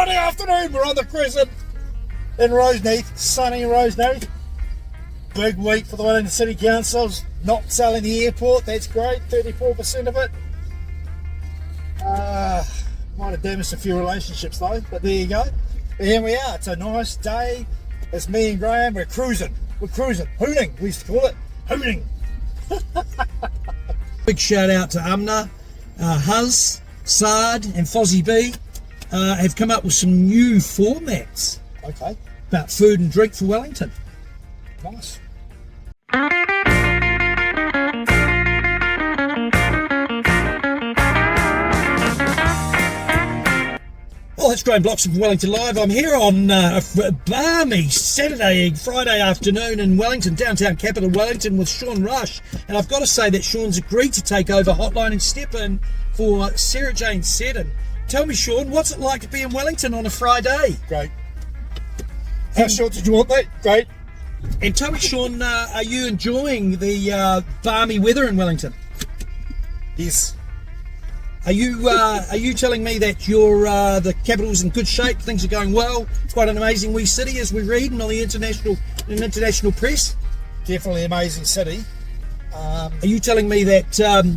Friday afternoon, we're on the crescent in Roseneath, sunny Roseneath. Big week for the Wellington City Council's not selling the airport. That's great, 34% of it. Might have damaged a few relationships though, but there you go. But here we are. It's a nice day. It's me and Graham. We're cruising. Hooning. We used to call it hooning. Big shout out to Umna, Huz, Sard and Fozzie B have come up with some new formats about food and drink for Wellington. Nice. Well, that's Graham Bloxham from Wellington Live. I'm here on a balmy Friday afternoon in Wellington, downtown capital Wellington, with Sean Rush. And I've got to say that Sean's agreed to take over Hotline and step in for Sarah Jane Seddon. Tell me, Sean, what's it like to be in Wellington on a Friday? Great. How short did you want that? Great. And tell me, Sean, are you enjoying the balmy weather in Wellington? Yes. Are you telling me that the capital's in good shape, things are going well? It's quite an amazing wee city, as we read in all the international press. Definitely amazing city. Are you telling me that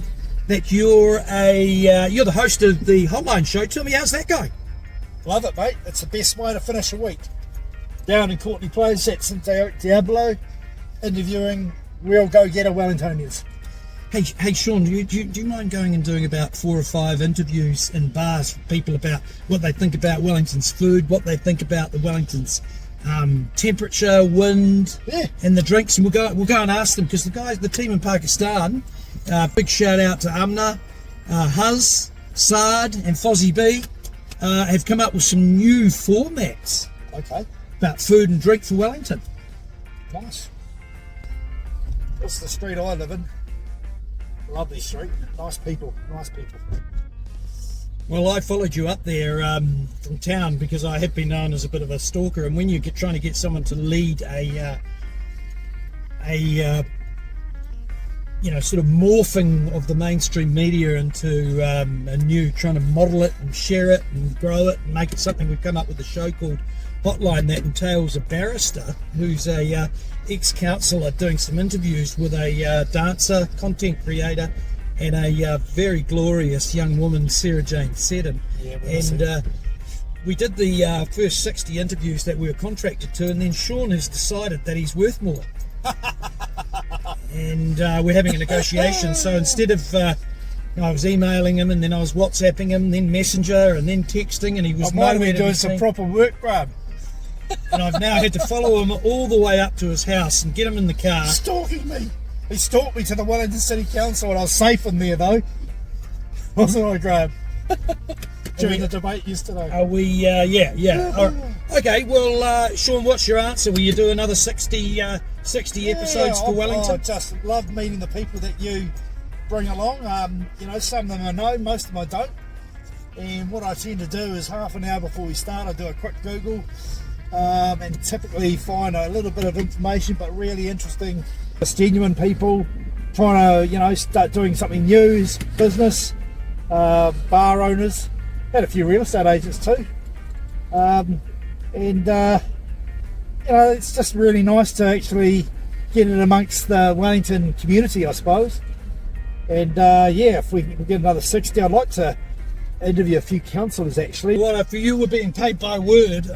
that you're the host of the Hotline show? Tell me, how's that going? Love it, mate. It's the best way to finish a week. Down in Courtney Place at St Diablo, interviewing real go-getter Wellingtonians. Hey Sean, do you mind going and doing about 4 or 5 interviews in bars for people about what they think about Wellington's food, what they think about the Wellington's temperature, wind, and the drinks, and we'll go and ask them, because the team in Pakistan, big shout out to Umna, Huz, Sard and Fozzie B have come up with some new formats about food and drink for Wellington. Nice. This is the street I live in. Lovely street, nice people. Well, I followed you up there from town because I have been known as a bit of a stalker, and when you're trying to get someone to lead a sort of morphing of the mainstream media into a new, trying to model it and share it and grow it and make it something, we've come up with a show called Hotline that entails a barrister who's a ex-councillor doing some interviews with a dancer, content creator, and a very glorious young woman, Sarah Jane Seddon. We did the first 60 interviews that we were contracted to, and then Sean has decided that he's worth more. And we're having a negotiation, so instead of I was emailing him, and then I was WhatsApping him, then Messenger, and then texting, and he was nowhere to be doing some proper work, Graham. And I've now had to follow him all the way up to his house and get him in the car. Stalking me. He stalked me to the Wellington City Council, and I was safe in there though. Wasn't I, Graham? During the debate yesterday. Are we? Yeah. Right. Okay. Well, Sean, what's your answer? Will you do another 60 episodes for Wellington? I just love meeting the people that you bring along. Some of them I know, most of them I don't. And what I tend to do is half an hour before we start, I do a quick Google. And typically find a little bit of information, but really interesting, just genuine people trying to, start doing something new, business, bar owners, had a few real estate agents too, it's just really nice to actually get in amongst the Wellington community, I suppose. And if we can get another 60, I'd like to interview a few councillors actually. Well, if you were being paid by word,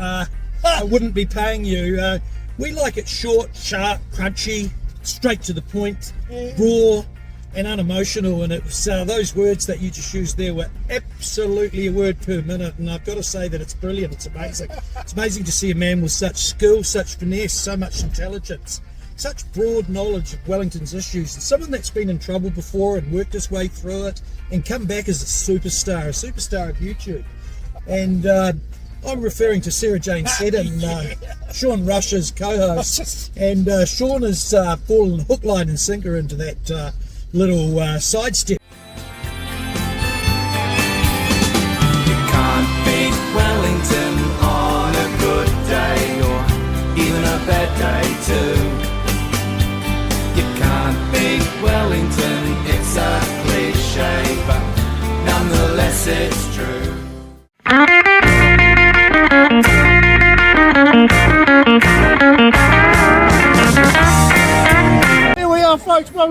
I wouldn't be paying you. We like it short, sharp, crunchy, straight to the point, raw and unemotional, and it was those words that you just used there were absolutely a word per minute, and I've got to say that it's brilliant. It's amazing. It's amazing to see a man with such skill, such finesse, so much intelligence, such broad knowledge of Wellington's issues, and someone that's been in trouble before and worked his way through it and come back as a superstar of YouTube. And I'm referring to Sarah Jane Seddon, Sean Rush's co-host, and Sean has fallen hook, line and sinker into that little sidestep. You can't beat Wellington on a good day, or even a bad day too. You can't beat Wellington, it's a cliche, but nonetheless it's true.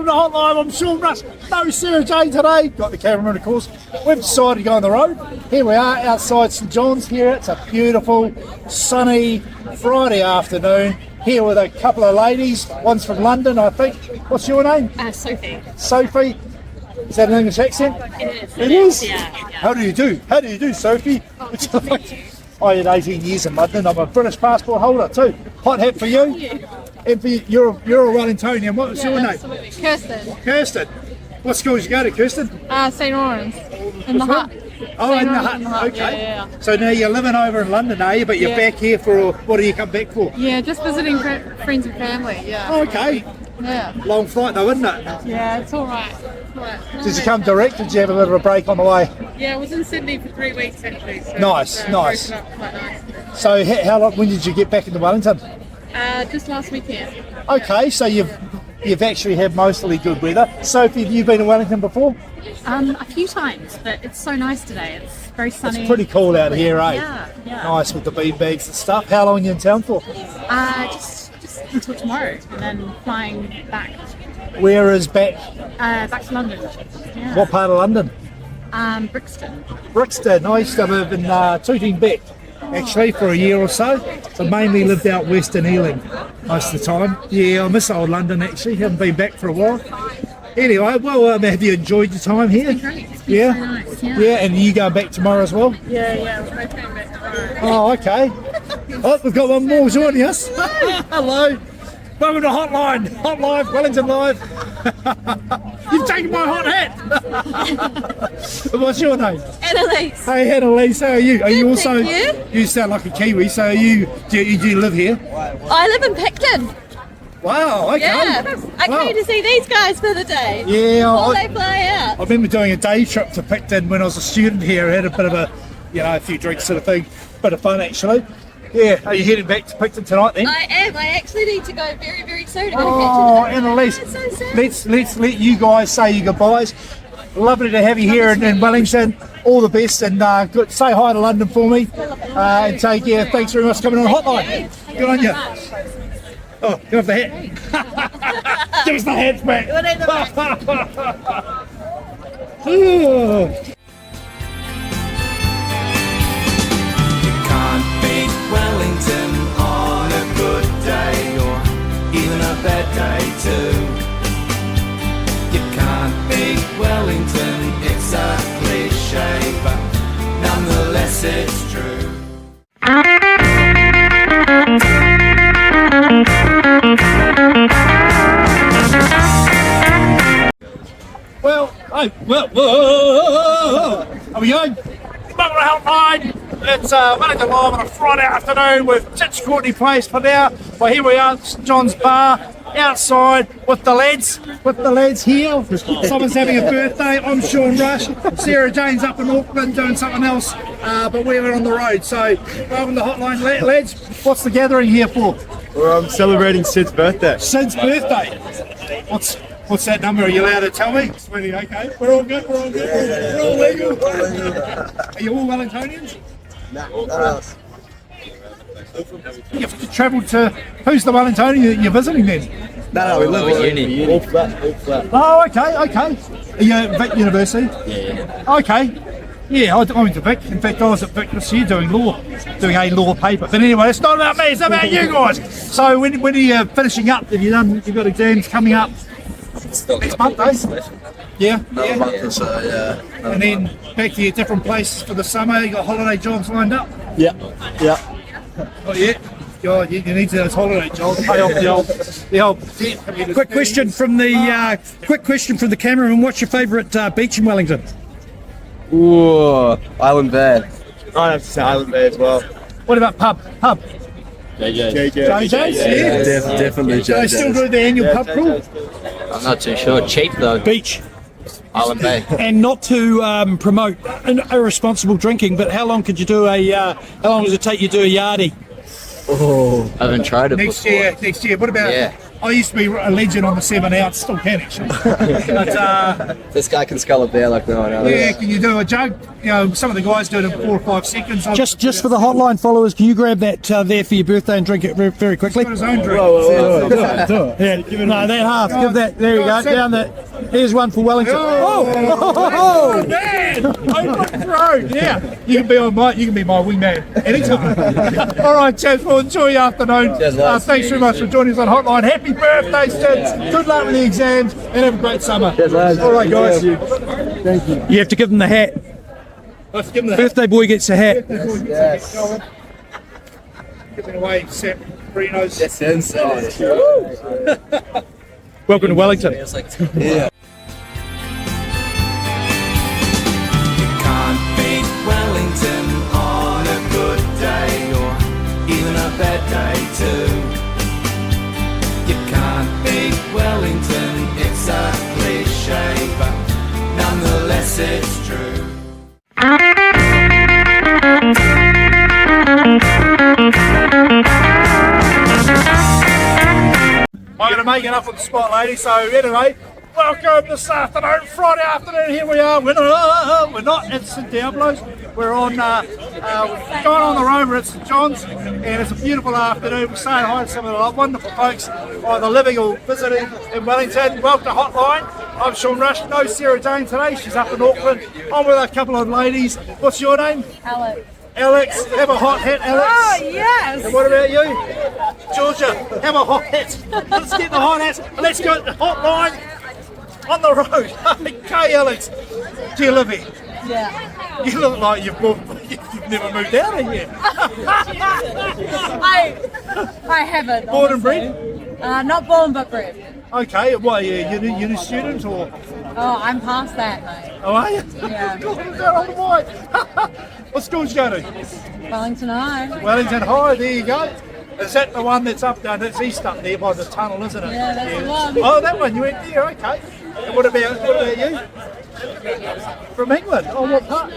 Welcome to Hotline. I'm Sean Rush. No Sarah Jane today. Got the cameraman, of course. We've decided to go on the road. Here we are outside St John's here. It's a beautiful, sunny Friday afternoon. Here with a couple of ladies. One's from London, I think. What's your name? Sophie. Sophie. Is that an English accent? It is. It is? Yeah. How do you do? How do you do, Sophie? I had 18 years in London. I'm a British passport holder too. Hot hat for you. And for you, you're a Wellingtonian. What's your name? Absolutely. Kirsten. Kirsten. What school did you go to, Kirsten? St. Lawrence. In the hut. Oh, in the St. Lawrence hut. Okay. Yeah. So now you're living over in London, are you? But you're Yeah. back here for, what do you come back for? Yeah, just visiting friends and family. Yeah. Oh, okay. Yeah. Long flight though, isn't it? Yeah, it's all right. Did you come direct? Did you have a bit of a break on the way? Yeah, I was in Sydney for 3 weeks actually. So Nice, it was, nice. broken up quite nice. So how long? When did you get back into Wellington? Just last weekend. Okay, so you've actually had mostly good weather. Sophie, have you been to Wellington before? A few times, but it's so nice today. It's very sunny. It's pretty cool out here, eh? Yeah. Nice with the beanbags and stuff. How long are you in town for? Just until tomorrow, and then flying back Where is back? back to London. Yeah. What part of London? Brixton. Brixton. I used to live in Tooting Beck, actually, for a year or so. So mainly lived out west in Ealing most of the time. Yeah, I miss old London actually. Haven't been back for a while. Anyway, well, have you enjoyed your time here? It's been great. It's been Yeah. so nice. Yeah. Yeah, and you going back tomorrow as well? Yeah, we're both going back tomorrow. Oh, okay. Oh, we've got one more joining us. Hello. Welcome to Hotline. Hot Live, Wellington Live. You've taken my hot hat. What's your name? Annalise. Hey, Annalise, how are you? Are you Good, also? thank You sound like a Kiwi. So do you live here? I live in Picton. Wow. Okay. Yeah. I Wow. came to see these guys for the day. Yeah. Before I they fly out. remember doing a day trip to Picton when I was a student here. I had a bit of a few drinks sort of thing. Bit of fun actually. Yeah. Are you heading back to Picton tonight then? I am. I actually need to go very, very soon. I'm Oh, gonna catch Annalise, it. So sad. let's let you guys say your goodbyes. Lovely to have you here in Wellington. All the best and good. Say hi to London for me and take care. Thanks very much for coming on Hotline. Good on you. Oh, give us the hat. Give us the hats back. Ooh. Can't beat Wellington on a good day or even a bad day too. You can't beat Wellington, it's a cliche, but nonetheless it's true. Well, whoa. Are we going? Welcome to Hotline. It's Wellington Live on a Friday afternoon with Titch Courtney Place for now. Well, here we are, St John's Bar, outside with the lads here. Someone's having a birthday. I'm Sean Rush. Sarah Jane's up in Auckland doing something else, but we're on the road. So, welcome to Hotline, lads. What's the gathering here for? We're celebrating Sid's birthday. Sid's birthday. What's that number? Are you allowed to tell me? 20, okay. We're all good. We're all legal. Are you all Wellingtonians? No. You've travelled to. Who's the Wellingtonian that you're visiting then? No, we live at uni. All flat. Oh, okay. Are you at Vic University? Yeah. Okay. Yeah, I went to Vic. In fact, I was at Vic this year doing a law paper. But anyway, it's not about me. It's about you guys. So when are you finishing up? Have you done? You've got exams coming up next month, eh? Yeah. Another month or so, yeah. And then back to your different places for the summer. You got holiday jobs lined up. Yeah. Oh yeah. God, you need those holiday jobs. Pay off the old debt. Quick question from the cameraman. What's your favourite beach in Wellington? Ooh, Island Bay. I have to say Island Bay as well. What about pub? JJ's. JJ's? Yeah. Definitely Do they still JJ's. do the annual pub crawl? I'm not too sure. Cheap though. Beach. Island Bay. And not to promote irresponsible drinking, but how long could you do how long does it take you to do a yardie? I haven't tried it Next before. year. What about? Yeah. I used to be a legend on the 7 out, still can actually. But This guy can scull a beer like no one else. yeah, can you do a jug? You know, some of the guys do it in 4 or 5 seconds. Just for the hotline followers, can you grab that there for your birthday and drink it very quickly? He's got his own drink. Yeah, no, that half. Give that. There you go. Down that. Here's one for Wellington. Oh, man! Open throw. Yeah, you can be my wingman anytime. All right, chaps. Well, enjoy your afternoon. Thanks very much for joining us on Hotline. Happy birthday, Sids. Good luck with the exams and have a great summer. All right, guys. Thank you. You have to give them the hat. Let's give him the Birthday boy gets a hat. Yes. Giving away Sam Marino's. Yes, inside. Welcome to Wellington. Yeah. You can't beat Wellington on a good day or even a bad day too. You can't beat Wellington, it's a cliche, but nonetheless it's true. I'm going to make it up on the spot, lady. So anyway, welcome this afternoon, Friday afternoon. Here we are. We're not at St Diablo's. We're on, we've gone on the road. We're at St John's, and it's a beautiful afternoon. We're saying hi to some of the wonderful folks either living or visiting in Wellington. Welcome to Hotline. I'm Sean Rush. No Sarah Jane today. She's up in Auckland. I'm with a couple of ladies. What's your name? Alex. Alex. Have a hot hat, Alex. Oh, yes. And what about you? Georgia, have a hot hat. Let's get the hot hats. Let's go to the Hotline on the road. Okay, Alex. Do you live here? Yeah. You look like you've never moved out of here. I haven't. Born and honestly. bred? Not born, but bred. Okay, what are you, uni student or? Oh, I'm past that, mate. Oh, are you? Yeah. What school did you go to? Wellington High. Wellington High, there you go. Is that the one that's up there? That's east up there by the tunnel, isn't it? Yeah, that's the one. Oh, that one, you went there, okay. And what about you? From England? Oh, what part?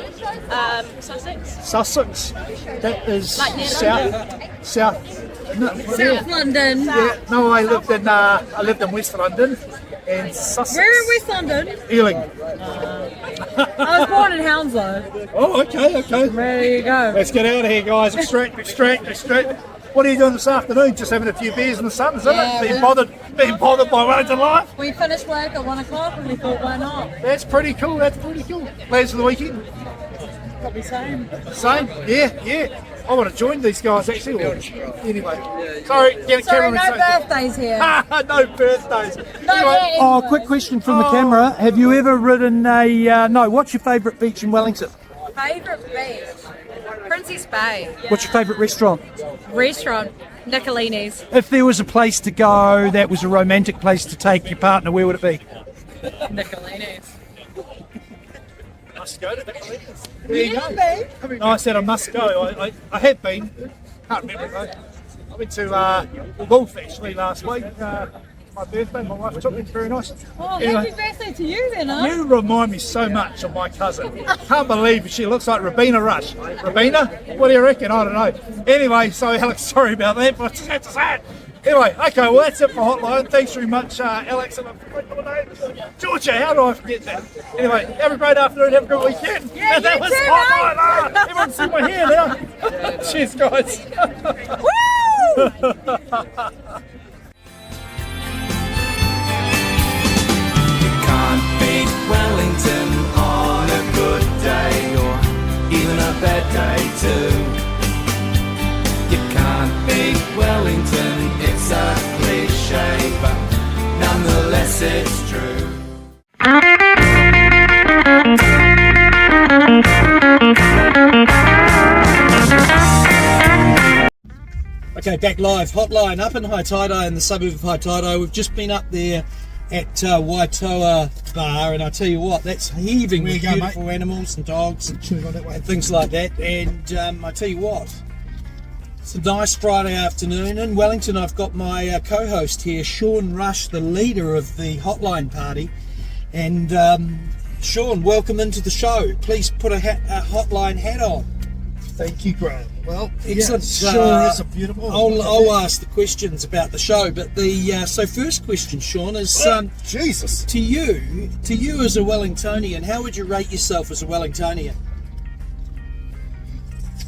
Sussex. Sussex. That is Like near south. No, South London. yeah, no, I lived in West London and Sussex. We're in West London. Ealing. I was born in Hounslow. Oh, okay. There you go. Let's get out of here, guys. Extract. What are you doing this afternoon? Just having a few beers in the sun, is Yeah, it? Being bothered by Wellington life? We finished work at 1 o'clock and we thought, why not? That's pretty cool. Plans for the weekend? Probably same. Same? Yeah. I want to join these guys actually. Anyway, sorry, get a Sorry, camera. no birthdays here. No birthdays. No, Anyway, Oh, quick question from the camera. Have you ever ridden what's your favourite beach in Wellington? Favourite beach? Princess Bay. What's your favourite restaurant? Restaurant? Nicolini's. If there was a place to go that was a romantic place to take your partner, where would it be? Nicolini's. must go to the Clippers. There you go. No, I said I must go. I have been. Can't remember though. I went to Wolf actually last week. My birthday, my wife took me. Very nice. Oh, Anyway, happy birthday to you then, huh? you remind me so much of my cousin. Can't believe she looks like Rabina Rush. Rabina? What do you reckon? I don't know. Anyway, so Alex, sorry about that, but I just had to say it. Anyway, okay, well that's it for Hotline. Thanks very much, Alex. And Georgia, how do I forget that? Anyway, have a great afternoon, have a good weekend. Yeah, and that you was too, Hotline. Everyone see my hair now. Cheers, guys. Can't beat Wellington on a good day or even a bad day too. You can't beat Wellington, it's a cliche, but nonetheless it's true. Okay, back live. Hotline up in High Tidai in the suburb of High Tidai. We've just been up there at Waitoa Bar, and I tell you what, that's heaving Where with you go, beautiful mate? animals and dogs and Should've gone that way. things like that. And I tell you what, it's a nice Friday afternoon in Wellington. I've got my co-host here, Sean Rush, the leader of the Hotline party. And Sean, welcome into the show. Please put a Hotline hat on. Thank you, Graham. Well, Excellent. Yeah, sure is a beautiful. I'll ask the questions about the show, but so first question, Sean, is Jesus. to you as a Wellingtonian, how would you rate yourself as a Wellingtonian?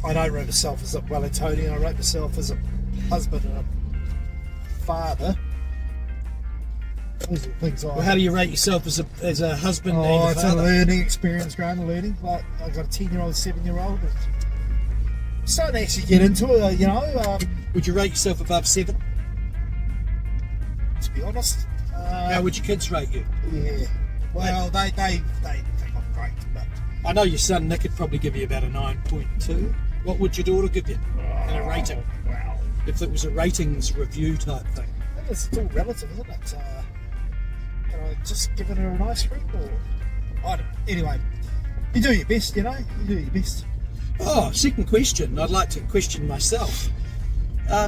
I don't rate myself as a Wellingtonian. I rate myself as a husband and a father. Those are the things Well, how do you rate yourself as a husband and a it's father? a learning experience, Graham. Learning. Like I've got a 10-year-old, 7-year-old. Starting to actually get into it, Would you rate yourself above 7? to be honest. How would your kids rate you? Yeah. Well, they think I'm great, but I know your son Nick would probably give you about a 9.2. What would your daughter give you in a rating? wow. If it was a ratings review type thing. I think it's all relative, isn't it? Just giving her a nice ring, or I don't know. Anyway, you do your best, You do your best. Oh, second question. I'd like to question myself.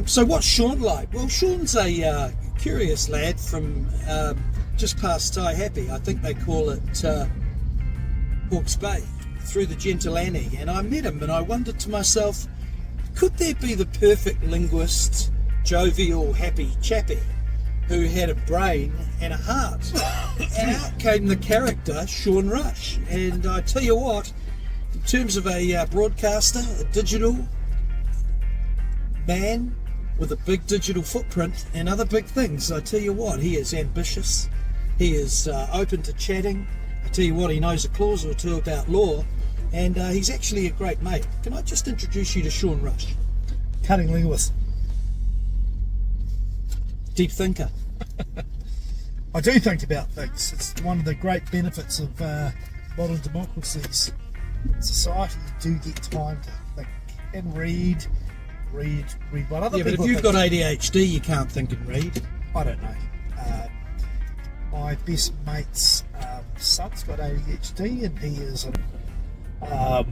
So what's Sean like? Well, Sean's a curious lad from just past Tai Happy. I think they call it Hawke's Bay, through the Gentilani. And I met him and I wondered to myself, could there be the perfect linguist, jovial, happy chappy who had a brain and a heart? And out came the character Sean Rush. And I tell you what, in terms of a broadcaster, a digital man with a big digital footprint and other big things, I tell you what, he is ambitious, he is open to chatting. I tell you what, he knows a clause or two about law, and he's actually a great mate. Can I just introduce you to Sean Rush? Cutting linguist. Deep thinker. I do think about things. It's one of the great benefits of modern democracies. Society, you do get time to think and read what other Yeah, but if people you've got think. ADHD, you can't think and read. I don't know. My best mate's son's got ADHD, and he is a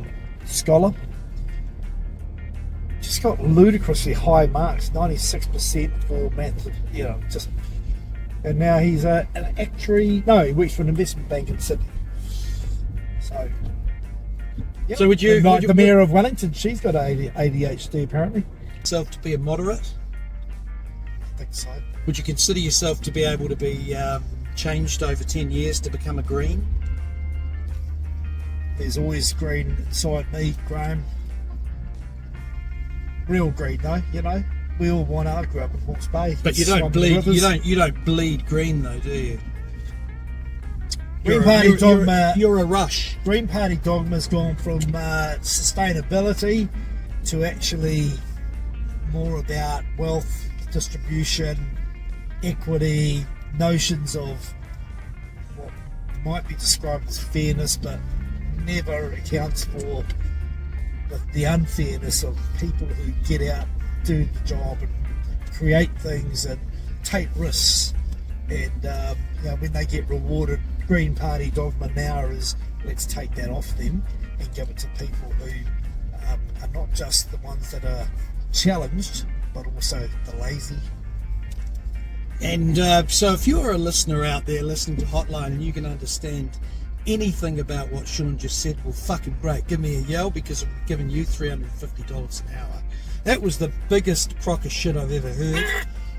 scholar. Just got ludicrously high marks, 96% for maths. And now he's an actuary. No, he works for an investment bank in Sydney. So. Yep. So would you- And would you- the mayor of Wellington, she's got ADHD apparently. Yourself to be a moderate? I think so. Would you consider yourself to be able to be changed over 10 years to become a green? There's always green inside me, Graham. Real green though, We all want to grow up in Hawke's Bay. But you Swum don't the bleed. rivers. You don't bleed green though, do you? Green Party dogma. You're a Rush. Green Party dogma's gone from sustainability to actually more about wealth distribution, equity, notions of what might be described as fairness, but never accounts for the unfairness of people who get out, do the job, and create things and take risks. And when they get rewarded, Green Party dogma now is let's take that off them and give it to people who are not just the ones that are challenged, but also the lazy. And so if you're a listener out there listening to Hotline and you can understand anything about what Sean just said, well, fucking great. Give me a yell, because I'm giving you $350 an hour. That was the biggest crock of shit I've ever heard.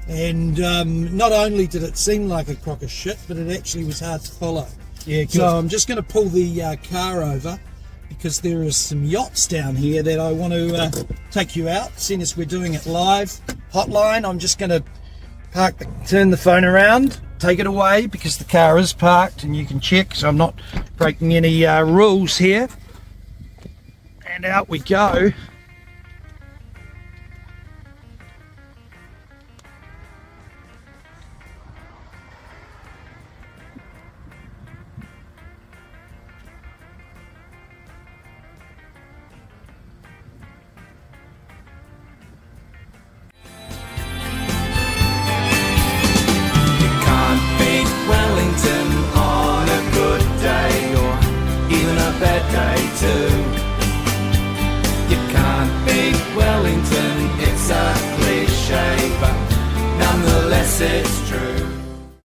And not only did it seem like a crock of shit, but it actually was hard to follow. Yeah, good. So I'm just going to pull the car over, because there is some yachts down here that I want to take you out, seeing as we're doing it live. Hotline, I'm just going to turn the phone around, take it away, because the car is parked and you can check, so I'm not breaking any rules here. And out we go. Can't beat Wellington on a good day, or even a bad day too. You can't beat Wellington, it's a cliche, but nonetheless it's